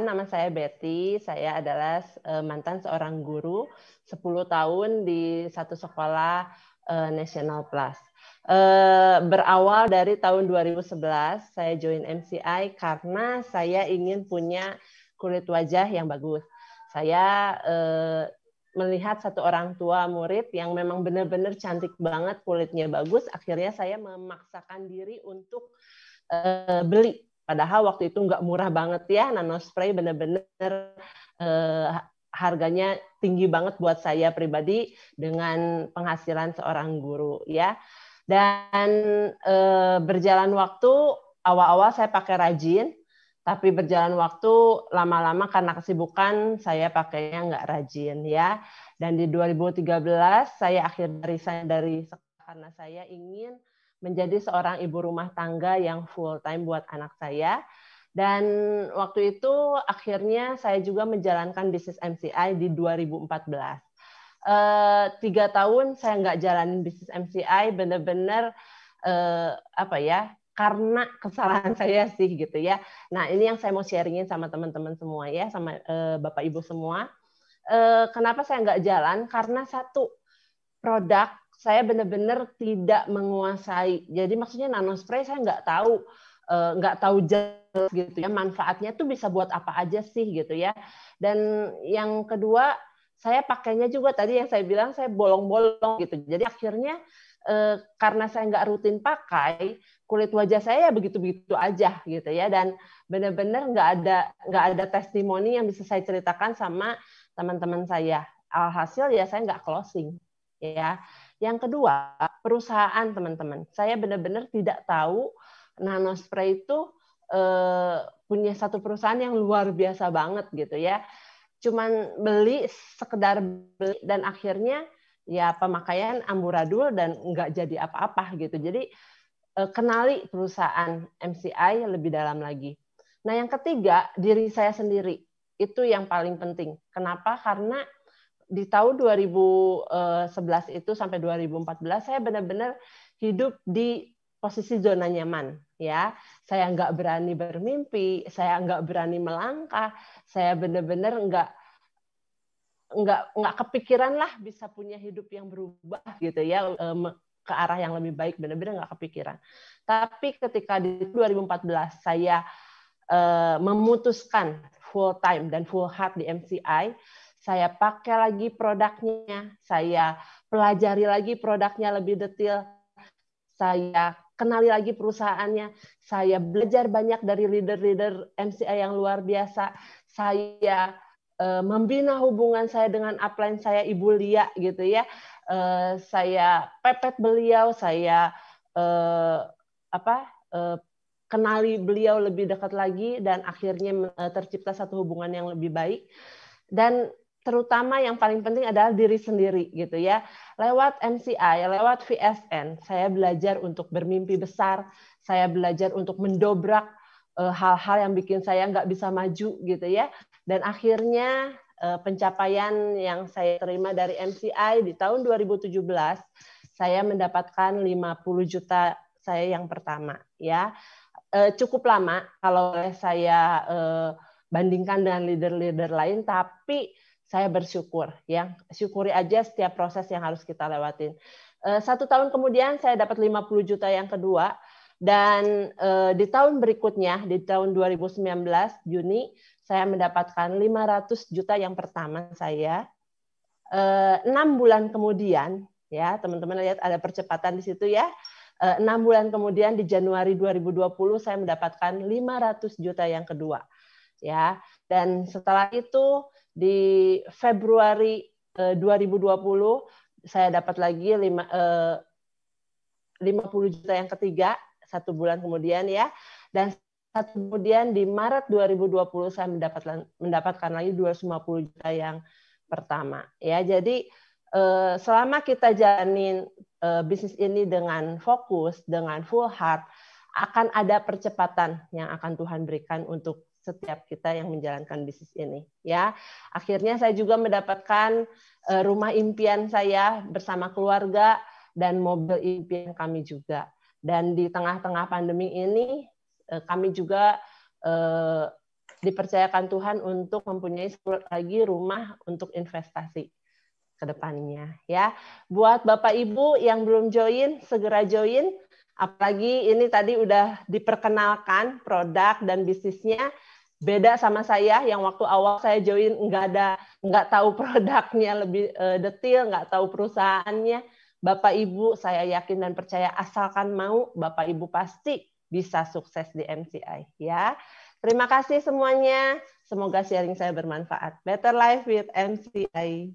nama saya Betty. Saya adalah mantan seorang guru 10 tahun di satu sekolah National Plus. Berawal dari tahun 2011, saya join MCI karena saya ingin punya kulit wajah yang bagus. Saya melihat satu orang tua murid yang memang benar-benar cantik banget, kulitnya bagus, akhirnya saya memaksakan diri untuk beli. Padahal waktu itu nggak murah banget ya, nanospray benar-benar harganya tinggi banget buat saya pribadi dengan penghasilan seorang guru ya. Dan berjalan waktu, awal-awal saya pakai rajin, tapi berjalan waktu lama-lama karena kesibukan saya pakainya nggak rajin ya. Dan di 2013 saya akhirnya resign dari sekolah karena saya ingin menjadi seorang ibu rumah tangga yang full time buat anak saya. Dan waktu itu akhirnya saya juga menjalankan bisnis MCI di 2014. 3 tahun saya nggak jalanin bisnis MCI, benar-benar apa ya, karena kesalahan saya sih gitu ya. Nah ini yang saya mau sharingin sama teman-teman semua ya, sama Bapak Ibu semua. Kenapa saya nggak jalan? Karena satu, produk saya benar-benar tidak menguasai. Jadi maksudnya nanospray saya nggak tahu jelas gitu ya, manfaatnya tuh bisa buat apa aja sih gitu ya. Dan yang kedua, saya pakainya juga tadi yang saya bilang saya bolong-bolong gitu. Jadi akhirnya karena saya nggak rutin pakai, kulit wajah saya ya begitu-begitu aja gitu ya. Dan benar-benar nggak ada testimoni yang bisa saya ceritakan sama teman-teman saya. Alhasil ya saya nggak closing ya. Yang kedua, perusahaan teman-teman. Saya benar-benar tidak tahu nanospray itu punya satu perusahaan yang luar biasa banget gitu ya. Cuman sekedar beli dan akhirnya ya pemakaian amburadul dan nggak jadi apa-apa gitu. Jadi kenali perusahaan MCI lebih dalam lagi. Nah yang ketiga, diri saya sendiri. Itu yang paling penting. Kenapa? Karena di tahun 2011 itu sampai 2014 saya benar-benar hidup di posisi zona nyaman ya. Saya nggak berani bermimpi, saya nggak berani melangkah, saya benar-benar nggak kepikiran lah bisa punya hidup yang berubah gitu ya, ke arah yang lebih baik, benar-benar nggak kepikiran. Tapi ketika di 2014 saya memutuskan full time dan full heart di MCI, saya pakai lagi produknya, saya pelajari lagi produknya lebih detail, saya kenali lagi perusahaannya, saya belajar banyak dari leader-leader MCI yang luar biasa, saya membina hubungan saya dengan upline saya Ibu Lia gitu ya, saya pepet beliau, saya kenali beliau lebih dekat lagi dan akhirnya tercipta satu hubungan yang lebih baik. Dan terutama yang paling penting adalah diri sendiri gitu ya. Lewat MCI, lewat VSN, saya belajar untuk bermimpi besar, saya belajar untuk mendobrak hal-hal yang bikin saya nggak bisa maju gitu ya. Dan akhirnya pencapaian yang saya terima dari MCI di tahun 2017, saya mendapatkan 50 juta saya yang pertama ya. Cukup lama kalau saya bandingkan dengan leader-leader lain, tapi saya bersyukur ya, syukuri aja setiap proses yang harus kita lewatin. 1 tahun kemudian saya dapat 50 juta yang kedua, dan di tahun berikutnya di tahun 2019 Juni saya mendapatkan 500 juta yang pertama saya. 6 bulan kemudian ya, teman-teman lihat ada percepatan di situ ya. 6 bulan kemudian di Januari 2020 saya mendapatkan 500 juta yang kedua. Ya, dan setelah itu di Februari 2020 saya dapat lagi 50 juta yang ketiga 1 bulan kemudian ya, dan kemudian di Maret 2020 saya mendapatkan lagi 250 juta yang pertama ya. Jadi selama kita jalanin bisnis ini dengan fokus, dengan full heart, akan ada percepatan yang akan Tuhan berikan untuk setiap kita yang menjalankan bisnis ini ya. Akhirnya saya juga mendapatkan rumah impian saya bersama keluarga dan mobil impian kami juga. Dan di tengah-tengah pandemi ini kami juga dipercayakan Tuhan untuk mempunyai 10 lagi rumah untuk investasi ke depannya ya. Buat Bapak Ibu yang belum join, segera join. Apalagi ini tadi udah diperkenalkan produk dan bisnisnya, beda sama saya yang waktu awal saya join nggak tahu produknya lebih detail, nggak tahu perusahaannya. Bapak Ibu saya yakin dan percaya asalkan mau, Bapak Ibu pasti bisa sukses di MCI ya. Terima kasih semuanya. Semoga sharing saya bermanfaat. Better Life with MCI.